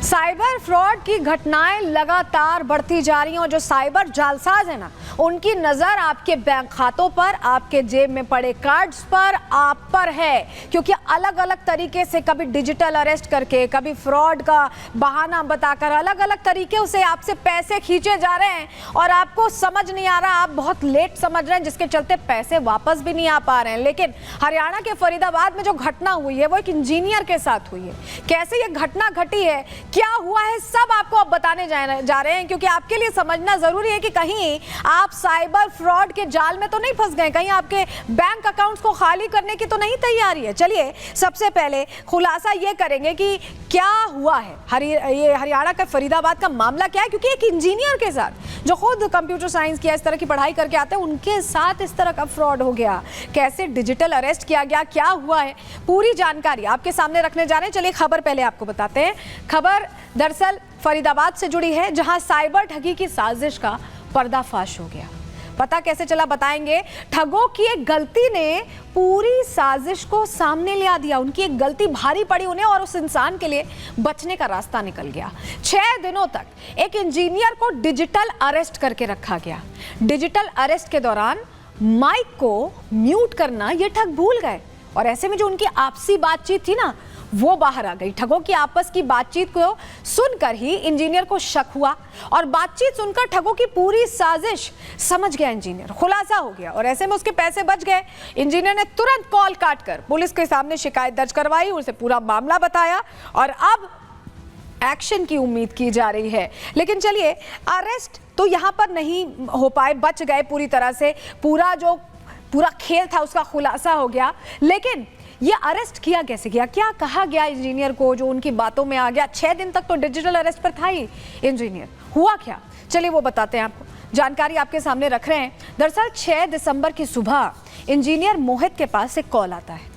Cyber fraud की घटनाएं लगातार बढ़ती जा रही हैं और जो साइबर जालसाज है ना, उनकी नजर आपके बैंक खातों पर, आपके जेब में पड़े कार्ड्स पर, आप पर है। क्योंकि अलग अलग तरीके से कभी डिजिटल अरेस्ट करके, कभी फ्रॉड का बहाना बताकर अलग अलग तरीके से आपसे पैसे खींचे जा रहे हैं और आपको समझ नहीं आ रहा, आप बहुत लेट समझ रहे हैं, जिसके चलते पैसे वापस भी नहीं आ पा रहे हैं। लेकिन हरियाणा के फरीदाबाद में जो घटना हुई है वो एक इंजीनियर के साथ हुई है। कैसे ये घटना घटी है, क्या हुआ है, सब आपको अब बताने जा रहे हैं। क्योंकि आपके लिए समझना जरूरी है कि कहीं आप साइबर फ्रॉड के जाल में तो नहीं फंस गए, कहीं आपके बैंक अकाउंट्स को खाली करने की तो नहीं तैयारी है। चलिए सबसे पहले खुलासा ये करेंगे कि क्या हुआ है, ये हरियाणा का फरीदाबाद का मामला क्या है। क्योंकि एक इंजीनियर के साथ जो खुद कंप्यूटर साइंस किया, इस तरह की पढ़ाई करके आते हैं, उनके साथ इस तरह का फ्रॉड हो गया। कैसे डिजिटल अरेस्ट किया गया, क्या हुआ है, पूरी जानकारी आपके सामने रखने जा रहे हैं। चलिए खबर पहले आपको बताते हैं। खबर दरअसल फरीदाबाद से जुड़ी है, जहां साइबर ठगी की साजिश का पर्दाफाश हो गया। पता कैसे चला बताएंगे। ठगों की एक गलती ने पूरी साजिश को सामने ले आ दिया। उनकी एक गलती भारी पड़ी उन्हें और उस इंसान के लिए बचने का रास्ता निकल गया। 6 दिनों तक एक इंजीनियर को डिजिटल अरेस्ट करके रखा गया। डिजिटल अरेस्ट के दौरान माइक को म्यूट करना ये ठग भूल गए और ऐसे में जो उनकी आपसी बातचीत थी ना, वो बाहर आ गई। ठगों की आपस की बातचीत को सुनकर ही इंजीनियर को शक हुआ और बातचीत सुनकर ठगों की पूरी साजिश समझ गया इंजीनियर। खुलासा हो गया और ऐसे में उसके पैसे बच गए। इंजीनियर ने तुरंत कॉल काटकर पुलिस के सामने शिकायत दर्ज करवाई, उसे पूरा मामला बताया और अब एक्शन की उम्मीद की जा रही है। लेकिन चलिए, अरेस्ट तो यहां पर नहीं हो पाए, बच गए पूरी तरह से। पूरा खेल था उसका खुलासा हो गया। लेकिन ये अरेस्ट किया कैसे गया, क्या कहा गया इंजीनियर को जो उनकी बातों में आ गया। 6 दिन तक तो डिजिटल अरेस्ट पर था ही इंजीनियर, हुआ क्या, चलिए वो बताते हैं आपको। जानकारी आपके सामने रख रहे हैं। दरअसल 6 दिसंबर की सुबह इंजीनियर मोहित के पास एक कॉल आता है।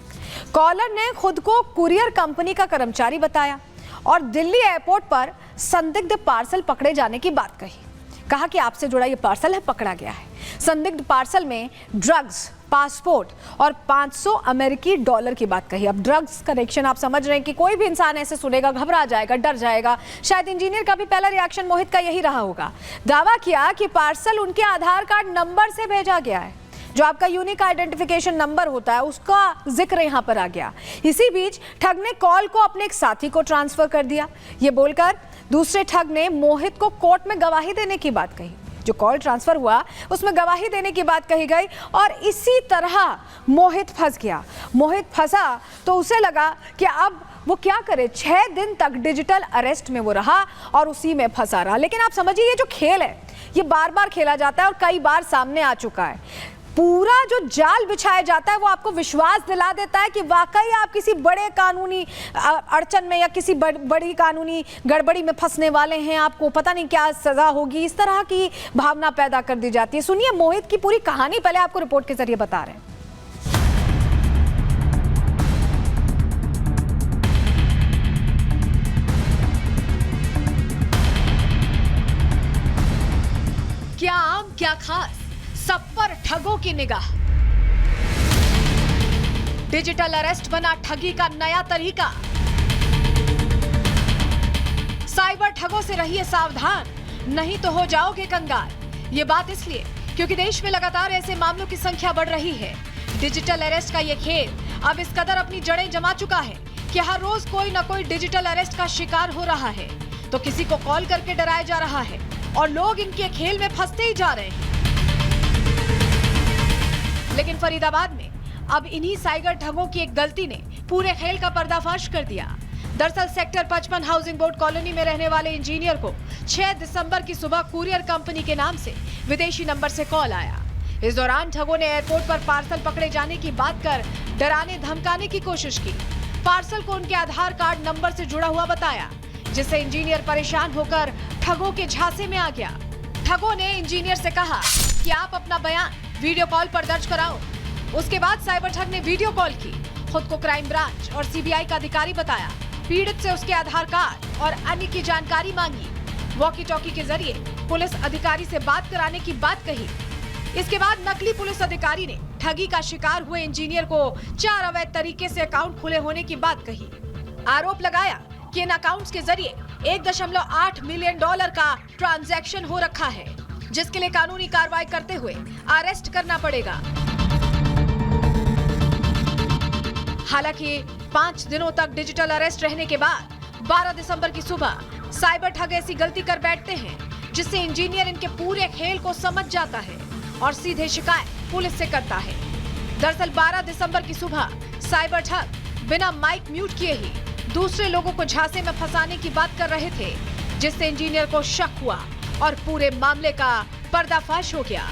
कॉलर ने खुद को कुरियर कंपनी का कर्मचारी बताया और दिल्ली एयरपोर्ट पर संदिग्ध पार्सल पकड़े जाने की बात कही। कहा कि आपसे जुड़ा ये पार्सल है, पकड़ा गया है। संदिग्ध पार्सल में ड्रग्स, पासपोर्ट और $500 की बात कही। अब ड्रग्स कनेक्शन आप समझ रहे हैं कि कोई भी इंसान ऐसे सुनेगा घबरा जाएगा, डर जाएगा। शायद इंजीनियर का भी पहला रिएक्शन मोहित का यही रहा होगा। दावा किया कि पार्सल उनके आधार कार्ड नंबर से भेजा गया है। जो आपका यूनिक आइडेंटिफिकेशन नंबर होता है उसका जिक्र यहाँ पर आ गया। इसी बीच ठग ने कॉल को अपने एक साथी को ट्रांसफर कर दिया। ये बोलकर दूसरे ठग ने मोहित को कोर्ट में गवाही देने की बात कही। जो कॉल ट्रांसफर हुआ उसमें गवाही देने की बात कही गई और इसी तरह मोहित फंस गया। मोहित फंसा तो उसे लगा कि अब वो क्या करे। 6 दिन तक डिजिटल अरेस्ट में वो रहा और उसी में फंसा रहा। लेकिन आप समझिए, ये जो खेल है ये बार बार खेला जाता है और कई बार सामने आ चुका है। पूरा जो जाल बिछाया जाता है वो आपको विश्वास दिला देता है कि वाकई आप किसी बड़े कानूनी अड़चन में या किसी बड़ी कानूनी गड़बड़ी में फंसने वाले हैं, आपको पता नहीं क्या सजा होगी, इस तरह की भावना पैदा कर दी जाती है। सुनिए मोहित की पूरी कहानी, पहले आपको रिपोर्ट के जरिए बता रहे हैं। क्या आम क्या खास, सब पर ठगों की निगाह। डिजिटल अरेस्ट बना ठगी का नया तरीका। साइबर ठगों से रहिए सावधान, नहीं तो हो जाओगे कंगाल। ये बात इसलिए क्योंकि देश में लगातार ऐसे मामलों की संख्या बढ़ रही है। डिजिटल अरेस्ट का ये खेल अब इस कदर अपनी जड़ें जमा चुका है कि हर रोज कोई न कोई डिजिटल अरेस्ट का शिकार हो रहा है। तो किसी को कॉल करके डराया जा रहा है और लोग इनके खेल में फंसते ही जा रहे हैं। लेकिन फरीदाबाद में अब इन्हीं साइबर ठगों की एक गलती ने पूरे खेल का पर्दाफाश कर दिया। दरअसल सेक्टर 55 हाउसिंग बोर्ड कॉलोनी में रहने वाले इंजीनियर को 6 दिसंबर की सुबह कुरियर कंपनी के नाम से विदेशी नंबर से कॉल आया। इस दौरान ठगों ने एयरपोर्ट पर पार्सल पकड़े जाने की बात कर डराने धमकाने की कोशिश की। पार्सल को उनके आधार कार्ड नंबर से जुड़ा हुआ बताया, जिससे इंजीनियर परेशान होकर ठगों के झांसे में आ गया। ठगों ने इंजीनियर से कहा कि आप अपना बयान वीडियो कॉल पर दर्ज कराओ। उसके बाद साइबर ठग ने वीडियो कॉल की, खुद को क्राइम ब्रांच और सीबीआई का अधिकारी बताया। पीड़ित से उसके आधार कार्ड और अन्य की जानकारी मांगी। वॉकी टॉकी के जरिए पुलिस अधिकारी से बात कराने की बात कही। इसके बाद नकली पुलिस अधिकारी ने ठगी का शिकार हुए इंजीनियर को 4 अवैध तरीके से अकाउंट खुले होने की बात कही। आरोप लगाया कि इन अकाउंट्स के जरिए $1.8 मिलियन का ट्रांजैक्शन हो रखा है, जिसके लिए कानूनी कार्रवाई करते हुए अरेस्ट करना पड़ेगा। हालांकि 5 दिनों तक डिजिटल अरेस्ट रहने के बाद 12 दिसंबर की सुबह साइबर ठग ऐसी गलती कर बैठते हैं जिससे इंजीनियर इनके पूरे खेल को समझ जाता है और सीधे शिकायत पुलिस से करता है। दरअसल 12 दिसंबर की सुबह साइबर ठग बिना माइक म्यूट किए ही दूसरे लोगों को झांसे में फंसाने की बात कर रहे थे, जिससे इंजीनियर को शक हुआ और पूरे मामले का पर्दाफाश हो गया।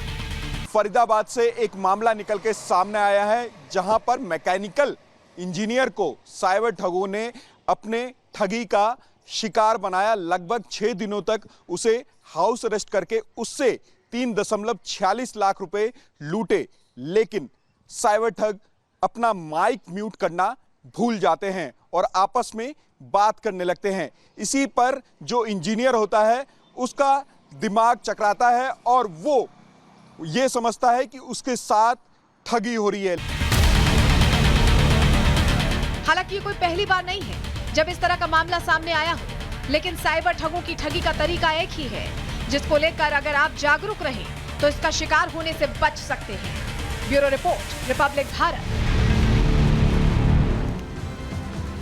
फरीदाबाद से एक मामला निकल के सामने आया है, जहां पर मैकेनिकल इंजीनियर को साइबर ठगों ने अपने ठगी का शिकार बनाया। लगभग 6 दिनों तक उसे हाउस अरेस्ट करके उससे 3.46 लाख रुपए लूटे, लेकिन साइबर ठग अपना माइक म्यूट करना भूल जाते हैं और आपस में बात करने लगते हैं। इसी पर जो इंजीनियर होता है उसका दिमाग चकराता है और वो ये समझता है कि उसके साथ ठगी हो रही है। हालांकि ये कोई पहली बार नहीं है जब इस तरह का मामला सामने आया हो, लेकिन साइबर ठगों की ठगी का तरीका एक ही है, जिसको लेकर अगर आप जागरूक रहें तो इसका शिकार होने से बच सकते हैं। Bureau report, Republic Bharat.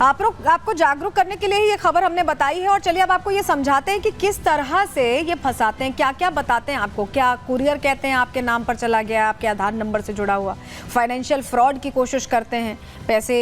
आपको जागरूक करने के लिए ही ये खबर हमने बताई है और चलिए अब आपको ये समझाते हैं कि किस तरह से ये फंसाते हैं, क्या क्या बताते हैं आपको। क्या कुरियर कहते हैं आपके नाम पर चला गया, आपके आधार नंबर से जुड़ा हुआ, फाइनेंशियल फ्रॉड की कोशिश करते हैं, पैसे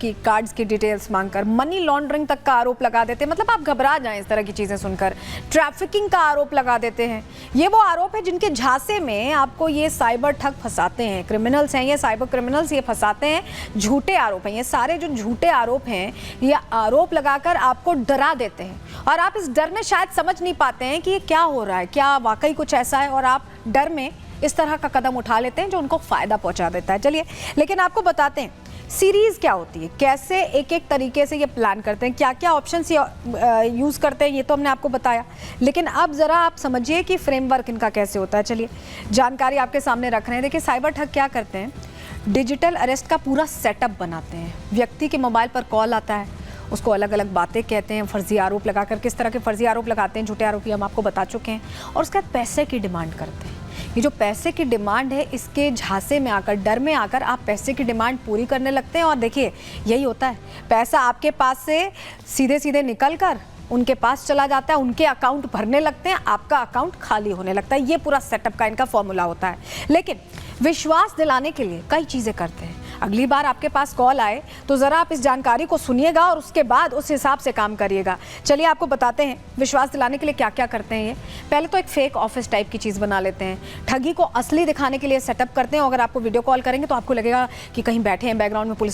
की कार्ड्स की डिटेल्स मांगकर, मनी लॉन्ड्रिंग तक का आरोप लगा देते हैं। मतलब आप घबरा जाएं इस तरह की चीज़ें सुनकर। ट्रैफिकिंग का आरोप लगा देते हैं। ये वो आरोप है जिनके झांसे में आपको ये साइबर ठग फंसाते हैं। क्रिमिनल्स हैं ये, साइबर क्रिमिनल्स ये फंसाते हैं। झूठे आरोप हैं ये सारे, जो झूठे आरोप हैं ये आरोप लगाकर आपको डरा देते हैं और आप इस डर में शायद समझ नहीं पाते हैं कि ये क्या हो रहा है, क्या वाकई कुछ ऐसा है, और आप डर में इस तरह का कदम उठा लेते हैं जो उनको फायदा पहुंचा देता है। चलिए लेकिन आपको बताते हैं सीरीज क्या होती है, कैसे एक एक तरीके से ये प्लान करते हैं, क्या क्या ऑप्शंस यूज़ करते हैं, ये तो हमने आपको बताया। लेकिन अब ज़रा आप समझिए कि फ्रेमवर्क इनका कैसे होता है। चलिए जानकारी आपके सामने रख रहे हैं। देखिए साइबर ठग क्या करते हैं, डिजिटल अरेस्ट का पूरा सेटअप बनाते हैं। व्यक्ति के मोबाइल पर कॉल आता है, उसको अलग अलग बातें कहते हैं, फर्जी आरोप लगाकर। किस तरह के फर्जी आरोप लगाते हैं, झूठे आरोप, हम आपको बता चुके हैं। और उसके बाद पैसे की डिमांड करते हैं। ये जो पैसे की डिमांड है, इसके झांसे में आकर, डर में आकर आप पैसे की डिमांड पूरी करने लगते हैं। और देखिए यही होता है, पैसा आपके पास से सीधे सीधे निकल कर उनके पास चला जाता है, उनके अकाउंट भरने लगते हैं, आपका अकाउंट खाली होने लगता है। ये पूरा सेटअप का इनका फॉर्मूला होता है। लेकिन विश्वास दिलाने के लिए कई चीज़ें करते हैं। अगली बार आपके पास कॉल आए तो ज़रा आप इस जानकारी को सुनिएगा और उसके बाद उस हिसाब से काम करिएगा। चलिए आपको बताते हैं विश्वास दिलाने के लिए क्या क्या करते हैं ये। पहले तो एक फेक ऑफिस टाइप की चीज़ बना लेते हैं, ठगी को असली दिखाने के लिए सेटअप करते हैं। अगर आपको वीडियो कॉल करेंगे तो आपको लगेगा कि कहीं बैठे हैं बैकग्राउंड में पुलिस